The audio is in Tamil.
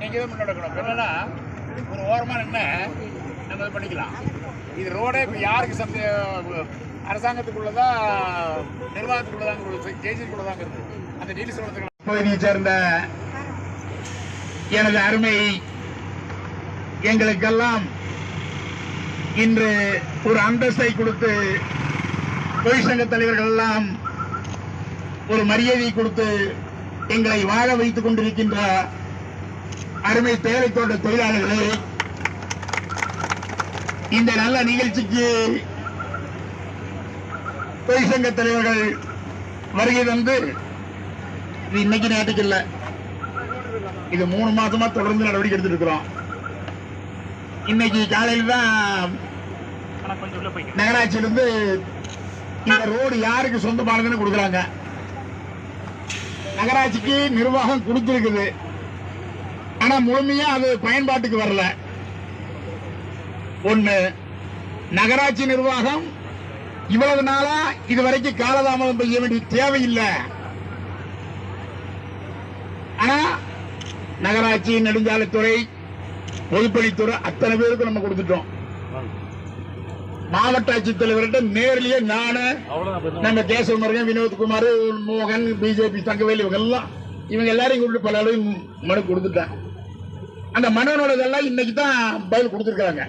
நீங்க தான் முன்னெடுக்கணும். என்னன்னா ஒரு ஓரமா நின்று நம்ம இது பண்ணிக்கலாம். இது ரோடே இப்போ யாருக்கு அரசாங்கத்துக்குள்ளதா நிர்வாகத்துக்குள்ளதாங்க ஜெயிச்சுக்குள்ளதாங்க இருக்கு. அந்த டீல்ஸ் பகுதியை சேர்ந்த எனது அருமை எங்களுக்கெல்லாம் இன்று ஒரு அந்தஸ்தை கொடுத்து தொழிற்சங்க தலைவர்கள் எல்லாம் ஒரு மரியாதை கொடுத்து எங்களை வாழ வைத்துக் கொண்டிருக்கின்ற அருமை தேயிலை தோட்ட தொழிலாளர்களே, இந்த நல்ல நிகழ்ச்சிக்கு தொழிற்சங்க தலைவர்கள் வருகை தந்து, இது இன்னைக்கு நேற்றுக்கு இல்ல, இது 3 மாசமா தொடர்ந்து நடவடிக்கை எடுத்துட்டு இருக்கிறோம். இன்னைக்கு காலையில் தான் நகராட்சியிலிருந்து இந்த ரோடு யாருக்கு சொந்தமானதுன்னு கொடுக்குறாங்க. நகராட்சிக்கு நிர்வாகம் கொடுத்திருக்குது, ஆனா முழுமையா அது பயன்பாட்டுக்கு வரல. ஒண்ணு, நகராட்சி நிர்வாகம் இவ்வளவு நாளா இதுவரைக்கும் காலதாமதம் செய்ய வேண்டிய தேவையில்லை. ஆனா நகராட்சி, நெடுஞ்சாலைத்துறை, பொதுப்பணித்துறை அத்தனை பேருக்கு நம்ம கொடுத்துட்டோம். மாவட்ட ஆட்சித்தலைவர்கிட்ட நேரிலேயே நானு, நம்ம கேசவமருகன், வினோத்குமார், மோகன், பிஜேபி தங்கவேல், இவங்க எல்லாரையும் கூப்பிட்டு பல அளவு மனு கொடுத்துட்டேன். அந்த மனுவோட இன்னைக்கு தான் பதில் கொடுத்துருக்காங்க.